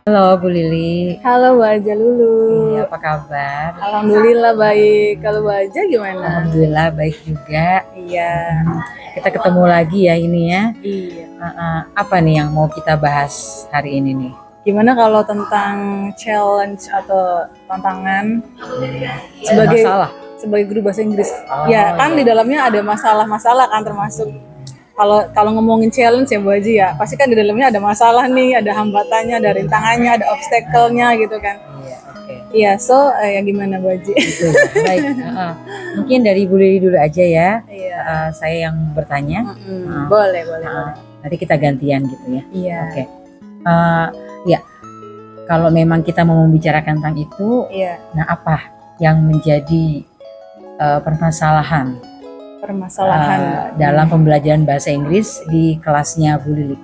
Halo Bu Lili. Halo Mbak Aja Lulu. Iya, apa kabar? Alhamdulillah baik. Kalau Mbak Aja gimana? Alhamdulillah baik juga. Iya. Kita ketemu lagi ya ini ya. Iya. Apa nih yang mau kita bahas hari ini nih? Gimana kalau tentang challenge atau tantangan Masalah. sebagai guru bahasa Inggris? Oh, Ya kan iya. di dalamnya ada masalah-masalah kan, termasuk kalau ngomongin challenge ya Bu Aji ya, pasti kan di dalamnya ada masalah nih, ada hambatannya, ada rintangannya, ada obstacle-nya gitu kan. Iya, oke. Iya, ya gimana Bu Aji? Gitu ya. Baik. Mungkin dari Bu Lili dulu aja ya. Iya. Saya yang bertanya. Boleh. Nanti kita gantian gitu ya. Iya. Oke. Ya, kalau memang kita mau membicarakan tentang itu, Iya. nah apa yang menjadi permasalahan dalam pembelajaran bahasa Inggris di kelasnya Bu Lili?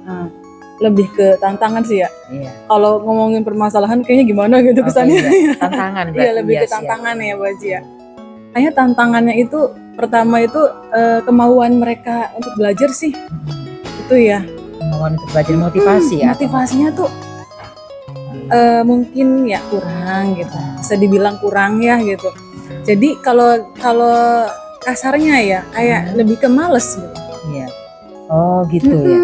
Lebih ke tantangan sih ya. Iya. Kalau ngomongin permasalahan kayaknya gimana gitu kesannya. Iya. Tantangan berarti. Iya, lebih ke tantangan ya Bu Aji ya. Kayaknya tantangannya itu pertama itu kemauan mereka untuk belajar sih. Itu ya. Kemauan untuk belajar, motivasi ya. Motivasinya tuh mungkin ya kurang gitu. Bisa dibilang kurang ya gitu. Jadi kalau kasarnya ya kayak lebih ke males gitu. Iya. Oh gitu ya.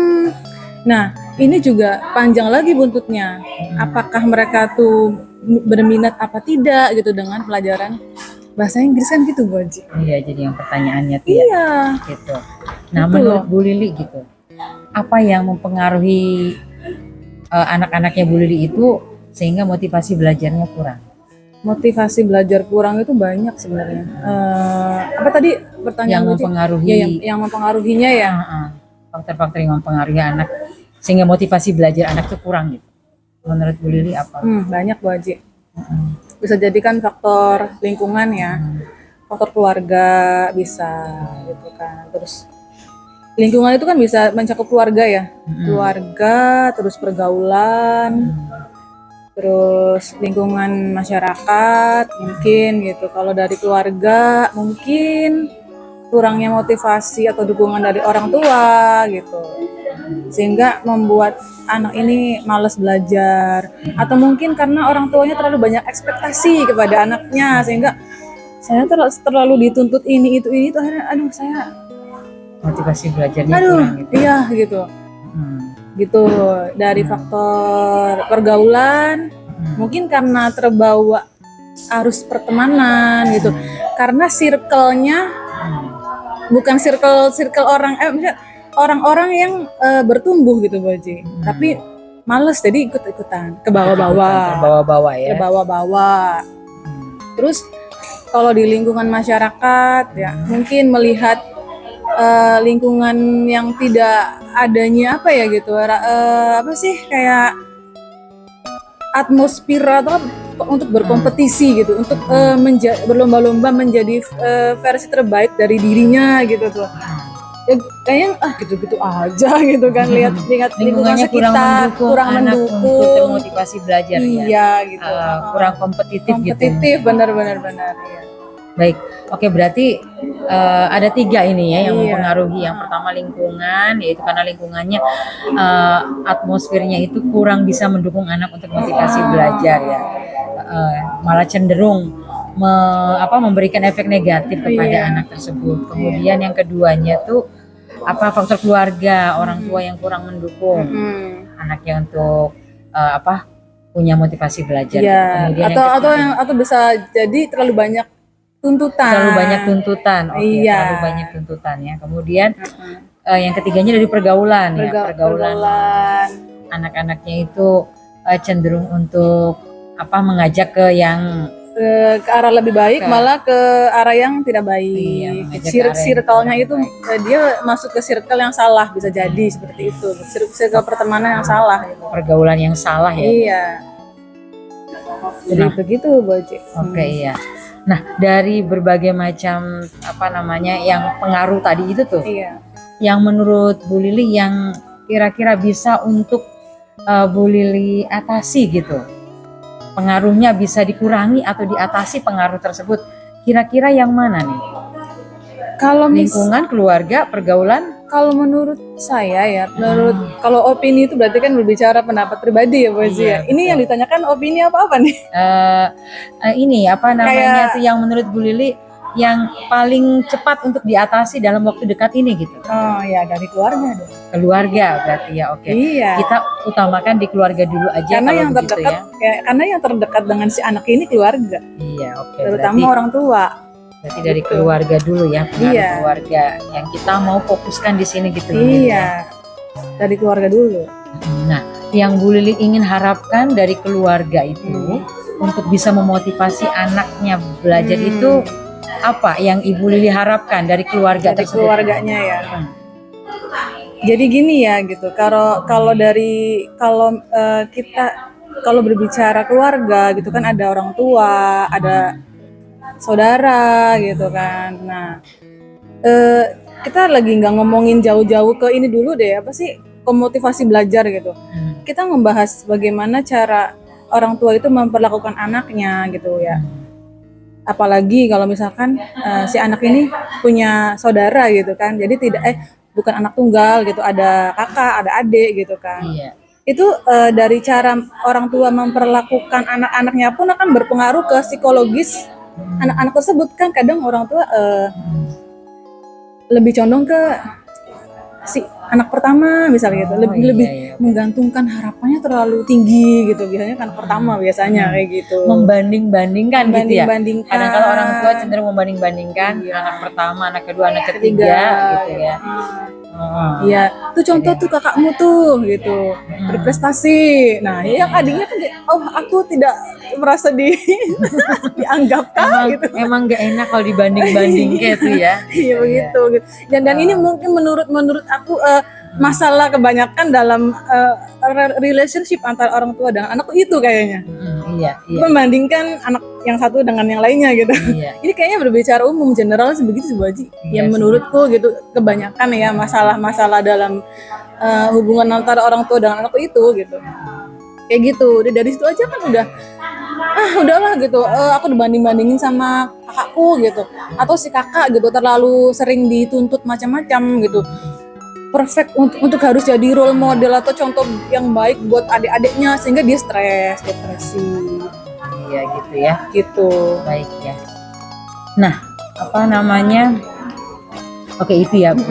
Nah, ini juga panjang lagi buntutnya. Apakah mereka tuh berminat apa tidak gitu dengan pelajaran bahasa Inggris kan gitu Bu Aji. Iya, jadi yang pertanyaannya tuh Iya. gitu. Nah, Betul. menurut Bu Lili gitu, apa yang mempengaruhi anak-anaknya Bu Lili itu sehingga motivasi belajarnya kurang? Motivasi belajar kurang itu banyak sebenarnya. Apa tadi pertanyaan Yang Bu Aji? mempengaruhi Ya, yang mempengaruhinya ya. Faktor-faktor yang mempengaruhi anak sehingga motivasi belajar anak itu kurang gitu. Menurut Bu Lili apa? Banyak Bu Aji. Bisa jadi kan faktor lingkungan ya. Faktor keluarga bisa gitu kan. Terus lingkungan itu kan bisa mencakup keluarga ya. Keluarga, terus pergaulan, terus lingkungan masyarakat mungkin gitu. Kalau dari keluarga mungkin kurangnya motivasi atau dukungan dari orang tua gitu, sehingga membuat anak ini malas belajar. Atau mungkin karena orang tuanya terlalu banyak ekspektasi kepada anaknya, sehingga saya terlalu dituntut ini itu akhirnya saya Motivasi belajarnya kurang gitu. Iya gitu. Gitu dari faktor pergaulan, mungkin karena terbawa arus pertemanan gitu. Karena circle-nya bukan circle orang misalnya orang-orang yang bertumbuh gitu Bu Aji. Tapi males jadi ikut-ikutan ke bawah-bawah. Terbawa-bawa ya. Ke bawah-bawah. Terus kalau di lingkungan masyarakat ya mungkin melihat lingkungan yang tidak adanya apa ya gitu, apa sih kayak atmosfer atau untuk berkompetisi gitu, untuk berlomba-lomba menjadi versi terbaik dari dirinya gitu tuh. Ya, kayaknya gitu-gitu aja gitu kan, lihat lingkungan sekitar kurang mendukung untuk termotivasi belajar ya. Iya gitu. Kurang kompetitif gitu. Benar ya. Baik, oke berarti ada 3 ini ya yang mempengaruhi. Yang pertama lingkungan, yaitu karena lingkungannya atmosfernya itu kurang bisa mendukung anak untuk motivasi belajar ya, malah cenderung memberikan efek negatif kepada anak tersebut. Kemudian yang keduanya tuh faktor keluarga, orang tua yang kurang mendukung anaknya untuk punya motivasi belajar. Iya. Atau bisa jadi terlalu banyak tuntutan. Terlalu banyak tuntutan ya. Kemudian yang ketiganya dari pergaulan ya. Pergaulan anak-anaknya itu cenderung untuk mengajak ke arah lebih baik, malah ke arah yang tidak baik. Circle-nya itu dia masuk ke circle yang salah, bisa jadi seperti itu. Circle pertemanan yang salah gitu. Pergaulan yang salah ya. Iya. Jadi begitu Bu Aji. Oke, iya. Nah, dari berbagai macam yang pengaruh tadi itu tuh, yang menurut Bu Lili yang kira-kira bisa untuk Bu Lili atasi gitu, pengaruhnya bisa dikurangi atau diatasi pengaruh tersebut, kira-kira yang mana nih? Kalau lingkungan, keluarga, pergaulan, Kalau menurut saya ya, kalau opini itu berarti kan berbicara pendapat pribadi ya, Bu Aziz Iya, ya. Ini yang ditanyakan opini apa nih? Ini apa namanya Kayak- tuh yang menurut Bu Lili yang paling cepat untuk diatasi dalam waktu dekat ini gitu. Oh ya, dari keluarga dong. Keluarga berarti ya, oke. Iya. Kita utamakan di keluarga dulu aja Karena kalau yang begitu terdekat, ya. karena yang terdekat dengan si anak ini keluarga, Iya, oke. terutama Berarti, orang tua. berarti dari keluarga dulu ya, pengaruh Iya. keluarga yang kita mau fokuskan di sini gitu. Bu Lili, ya. Iya, dari keluarga dulu. Nah, yang Bu Lili ingin harapkan dari keluarga itu untuk bisa memotivasi anaknya belajar itu apa yang Ibu Lili harapkan dari keluarga Dari tersebut? keluarganya ya. Jadi gini ya gitu. Kalau kita kalau berbicara keluarga gitu kan ada orang tua, ada saudara gitu kan. Nah, kita lagi nggak ngomongin jauh-jauh ke ini dulu deh, apa sih motivasi belajar gitu. Kita membahas bagaimana cara orang tua itu memperlakukan anaknya gitu ya. Apalagi kalau misalkan si anak ini punya saudara gitu kan. Jadi bukan anak tunggal gitu, ada kakak, ada adik gitu kan. Iya. Itu dari cara orang tua memperlakukan anak-anaknya pun akan berpengaruh ke psikologis anak-anak tersebut kan. Kadang orang tua lebih condong ke si anak pertama misalnya gitu, lebih iya. menggantungkan harapannya terlalu tinggi gitu, biasanya kan anak pertama biasanya kayak gitu. Membanding-bandingkan gitu ya. Membanding-bandingkan. Kadang-kadang orang tua cenderung membanding-bandingkan anak pertama, anak kedua, anak ketiga gitu ya. Iya, tuh contoh tuh kakakmu tuh gitu, berprestasi. Nah, yang adiknya kan oh aku tidak merasa dianggapkah gitu. Emang gak enak kalau dibanding-banding kayak tuh ya. Iya begitu. Gitu. Dan ini mungkin menurut aku masalah kebanyakan dalam relationship antara orang tua dan anak itu kayaknya. Iya. Membandingkan anak yang satu dengan yang lainnya gitu. Iya. Ini kayaknya berbicara umum general sebegitu Bu Haji. Iya Yang menurutku gitu kebanyakan ya masalah-masalah dalam hubungan antara orang tua dan anak itu gitu. Kayak gitu. Dari situ aja kan udahlah gitu. Aku dibanding-bandingin sama kakakku gitu. Atau si kakak gitu terlalu sering dituntut macam-macam gitu. Perfect untuk harus jadi role model atau contoh yang baik buat adik-adiknya sehingga dia stres, depresi. Iya gitu ya. Gitu. Baik ya. Nah, apa namanya? Oke itu ya Bu.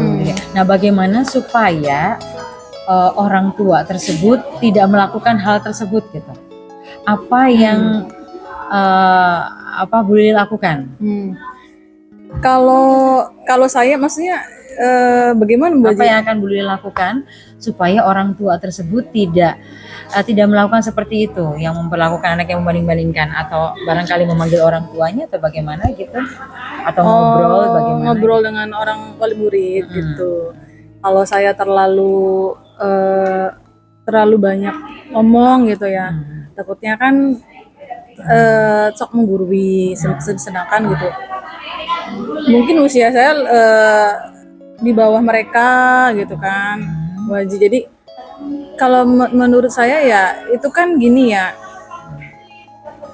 Nah, bagaimana supaya orang tua tersebut tidak melakukan hal tersebut gitu? Apa yang Bu Lili lakukan? Kalau saya maksudnya bagaimana Bu Apa yang akan Bu Lili lakukan supaya orang tua tersebut tidak melakukan seperti itu, yang memperlakukan anak yang membanding-bandingkan atau barangkali memanggil orang tuanya atau bagaimana gitu, atau ngobrol bagaimana? Ngobrol dengan orang wali murid gitu. Kalau saya terlalu banyak ngomong gitu ya, takutnya kan sok menggurui, sedangkan gitu. Mungkin usia saya di bawah mereka gitu kan, wajib. Jadi kalau menurut saya ya itu kan gini ya,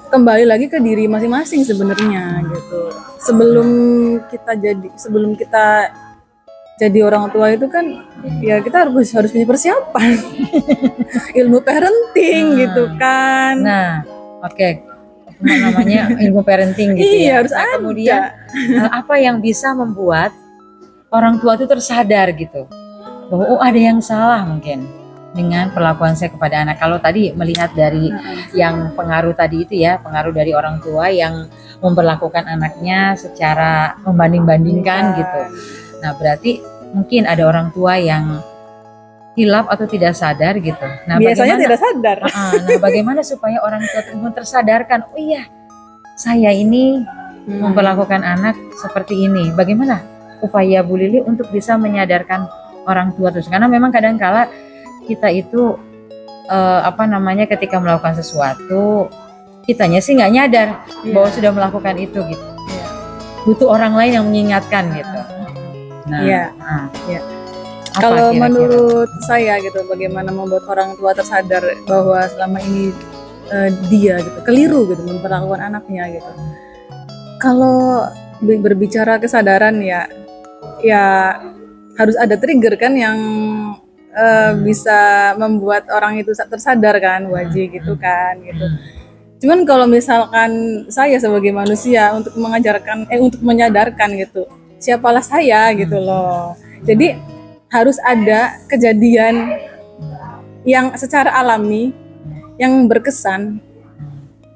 kembali lagi ke diri masing-masing sebenarnya gitu. Sebelum kita jadi orang tua itu kan ya kita harus punya persiapan ilmu parenting gitu kan. Nah, oke. Namanya ilmu parenting gitu ya. Harus ada. Kemudian apa yang bisa membuat orang tua itu tersadar gitu bahwa ada yang salah mungkin dengan perlakuan saya kepada anak. Kalau tadi melihat dari yang pengaruh tadi itu ya, pengaruh dari orang tua yang memperlakukan anaknya secara membanding-bandingkan gitu. Nah, berarti mungkin ada orang tua yang hilaf atau tidak sadar gitu. Nah, biasanya tidak sadar. Nah, bagaimana supaya orang tua tersebut tersadarkan, oh iya, saya ini memperlakukan anak seperti ini. Bagaimana upaya Bu Lili untuk bisa menyadarkan orang tua terus? Karena memang kadang-kala kita itu ketika melakukan sesuatu, kitanya sih nggak nyadar bahwa sudah melakukan itu gitu. Butuh orang lain yang mengingatkan gitu. Nah, kalau menurut saya gitu, bagaimana membuat orang tua tersadar bahwa selama ini dia gitu keliru gitu memperlakukan anaknya gitu. Kalau berbicara kesadaran ya harus ada trigger kan yang bisa membuat orang itu tersadar kan, Waji gitu kan gitu. Cuman kalau misalkan saya sebagai manusia untuk mengajarkan untuk menyadarkan gitu, siapalah saya gitu loh. Jadi harus ada kejadian yang secara alami yang berkesan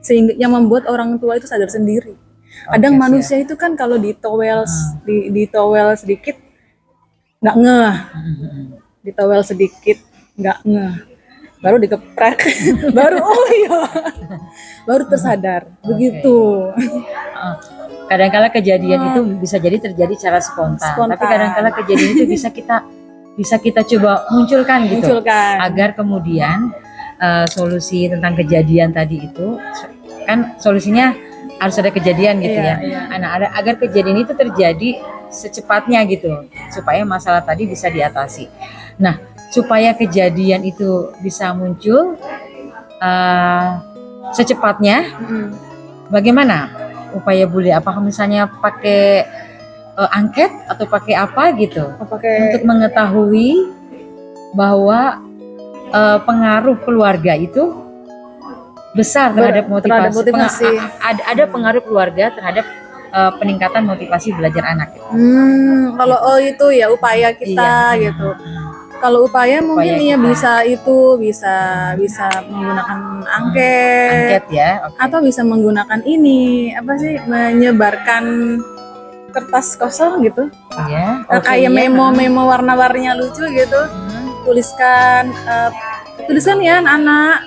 sehingga yang membuat orang tua itu sadar sendiri. Kadang manusia itu kan kalau ditowel sedikit nggak ngeh, ditowel sedikit nggak ngeh, baru dikeprek, baru oh iya, baru tersadar. Begitu. Kadang-kala kejadian itu bisa jadi terjadi secara spontan. Tapi kadang-kala kejadian itu bisa kita coba munculkan gitu, agar kemudian solusi tentang kejadian tadi itu kan solusinya harus ada kejadian gitu ya. Nah, agar kejadian itu terjadi secepatnya gitu, supaya masalah tadi bisa diatasi. Nah, supaya kejadian itu bisa muncul secepatnya, bagaimana upaya Bu Lili? Apakah misalnya pakai angket atau pakai apa gitu, untuk mengetahui bahwa pengaruh keluarga itu besar terhadap motivasi. Ada pengaruh keluarga terhadap peningkatan motivasi belajar anak. Kalau itu ya upaya kita gitu. Kalau upaya mungkin ya bisa menggunakan angket ya, atau bisa menggunakan ini apa sih, menyebarkan kertas kosong gitu. Iya. Kayak memo warna-warninya lucu gitu. Tuliskan ya anak-anak,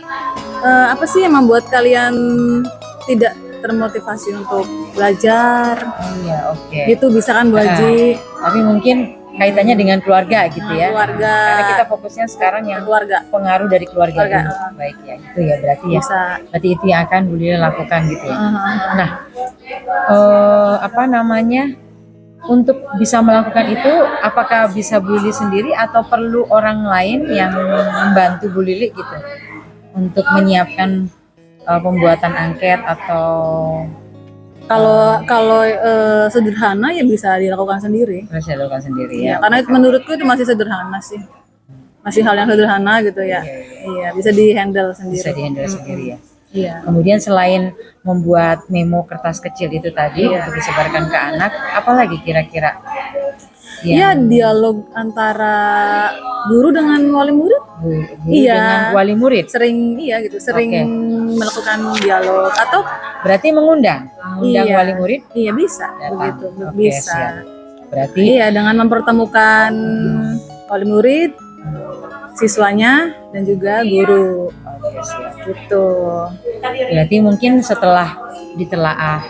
apa sih yang membuat kalian tidak termotivasi untuk belajar? Gitu bisa kan Bu Haji? Tapi mungkin kaitannya dengan keluarga gitu ya. Keluarga. Karena kita fokusnya sekarang yang keluarga, pengaruh dari keluarga. Baik ya, itu ya berarti ya. Berarti itu yang akan Bu Lili lakukan gitu ya. Nah, untuk bisa melakukan itu, apakah bisa Bu Lili sendiri atau perlu orang lain yang membantu Bu Lili gitu untuk menyiapkan pembuatan angket? Atau kalau sederhana ya bisa dilakukan sendiri. Bisa dilakukan sendiri ya. Karena menurutku itu masih sederhana sih, masih hal yang sederhana gitu ya. Iya, bisa dihandle sendiri. Bisa dihandle sendiri ya. Iya. Kemudian selain membuat memo kertas kecil itu tadi untuk disebarkan ke anak, apalagi kira-kira? Iya, dialog antara guru dengan wali murid. Dengan wali murid. Sering melakukan dialog, atau berarti mengundang wali murid. Iya, bisa begitu. Bisa. Siap. Berarti dengan mempertemukan wali murid, siswanya dan juga guru. Gitu. Berarti mungkin setelah ditelaah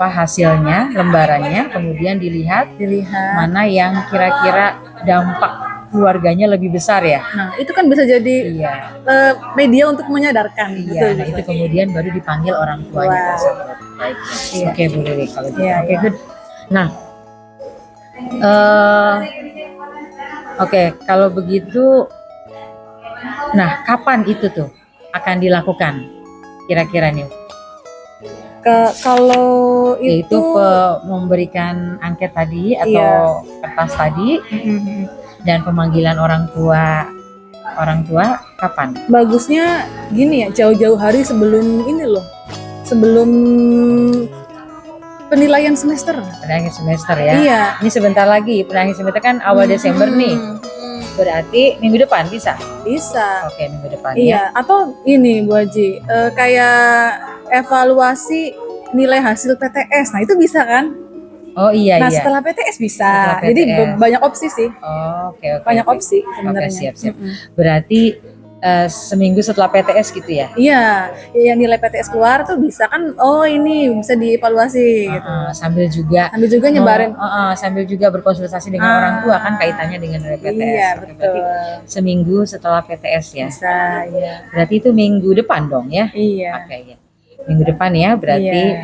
hasilnya, lembarannya, kemudian dilihat mana yang kira-kira dampak keluarganya lebih besar ya. Nah, itu kan bisa jadi media untuk menyadarkan. Iya, itu kemudian baru dipanggil orang tuanya tersebut. Baik. Oke, Bu Lili kalau gitu. Oke, good. Nah, kalau begitu, nah kapan itu tuh akan dilakukan kira-kira nih? Kalau itu memberikan angket tadi atau kertas tadi, dan pemanggilan orang tua kapan? Bagusnya gini ya, jauh-jauh hari sebelum ini loh, sebelum penilaian semester. Penilaian semester ya. Iya. Ini sebentar lagi penilaian semester kan awal Desember nih. Berarti minggu depan bisa? Bisa. Oke, minggu depan ya. Atau ini Bu Haji, kayak evaluasi nilai hasil PTS. Nah, itu bisa kan? Oh iya. Nah, setelah PTS bisa. Jadi banyak opsi sih. Oke. Banyak opsi sebenarnya. Oke, siap. Berarti seminggu setelah PTS gitu ya? Iya, yang nilai PTS keluar tuh bisa kan, oh ini bisa dievaluasi gitu. Sambil juga nyebarin. Sambil juga berkonsultasi dengan orang tua kan, kaitannya dengan nilai PTS. Iya, betul. Berarti seminggu setelah PTS ya? Bisa, iya. Berarti itu minggu depan dong ya? Iya. Oke, ya. Minggu depan ya, berarti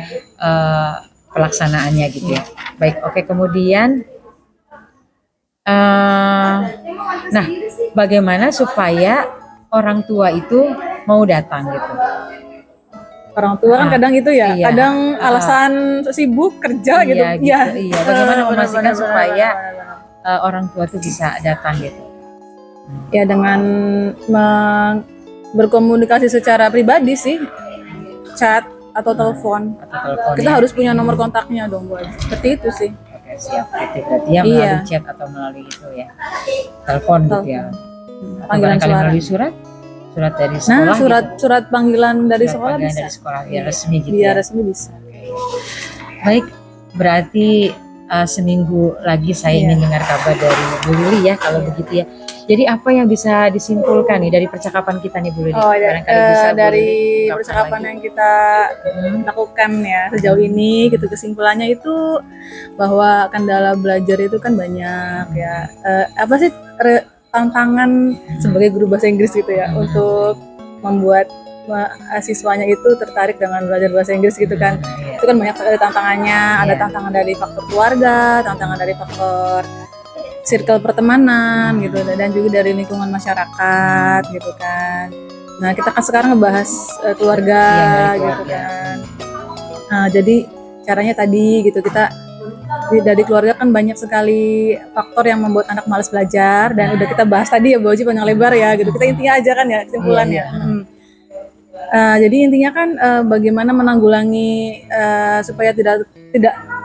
pelaksanaannya gitu ya. Baik, oke, kemudian nah, bagaimana supaya orang tua itu mau datang gitu? Orang tua kan kadang itu ya, kadang alasan sibuk kerja gitu. Iya. Bagaimana memastikan supaya orang tua tuh bisa datang gitu? Ya dengan berkomunikasi secara pribadi sih, chat atau telepon. Atau telepon Kita ya? harus punya nomor kontaknya dong, Bu Aji. Seperti itu sih. Oke, siap. Itu berarti ya Iya. melalui chat atau melalui itu ya, telepon gitu ya. Atau Panggilan barangkali suara. melalui surat dari Nah, sekolah surat panggilan dari Surat sekolah panggilan bisa. dari sekolah biar Iya. resmi gitu Biar ya. resmi bisa. Baik, berarti seminggu lagi saya Iya. ingin dengar kabar dari Bu Lili ya kalau begitu ya. Jadi apa yang bisa disimpulkan nih dari percakapan kita nih Bu Lili? Oh, Barangkali bisa Bu dari Lili ungkapkan percakapan lagi. yang kita lakukan ya sejauh ini gitu, kesimpulannya itu bahwa kendala belajar itu kan banyak ya. Apa sih tantangan sebagai guru bahasa Inggris gitu ya untuk membuat siswanya itu tertarik dengan belajar bahasa Inggris gitu kan. Iya. Itu kan banyak sekali tantangannya. Ada Iya. tantangan dari faktor keluarga, tantangan dari faktor circle pertemanan gitu, dan juga dari lingkungan masyarakat gitu kan. Nah, kita kan sekarang ngebahas keluarga, Iya, dari gitu keluarga. kan. Nah, jadi caranya tadi gitu, kita dari keluarga kan banyak sekali faktor yang membuat anak malas belajar, dan udah kita bahas tadi ya Bu Oji panjang lebar ya gitu. Kita intinya aja kan ya kesimpulannya. Iya, iya. Jadi intinya kan bagaimana menanggulangi supaya tidak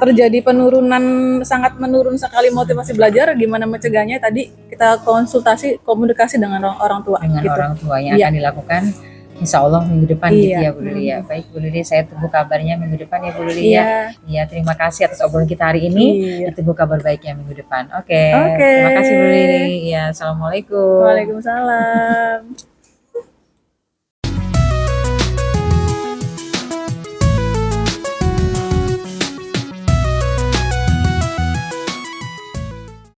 terjadi penurunan, sangat menurun sekali motivasi belajar, gimana mencegahnya tadi kita komunikasi dengan orang tua Dengan gitu. orang tua yang Iya. akan dilakukan Insya Allah minggu depan gitu Iya. ya Bu Lili ya. Baik Bu Lili, saya tunggu kabarnya minggu depan ya Bu Lili ya. Iya. Iya, terima kasih atas obrolan kita hari ini. Iya. Ditunggu kabar baiknya minggu depan. Oke. Oke. Terima kasih Bu Lili. Ya, assalamualaikum. Waalaikumsalam.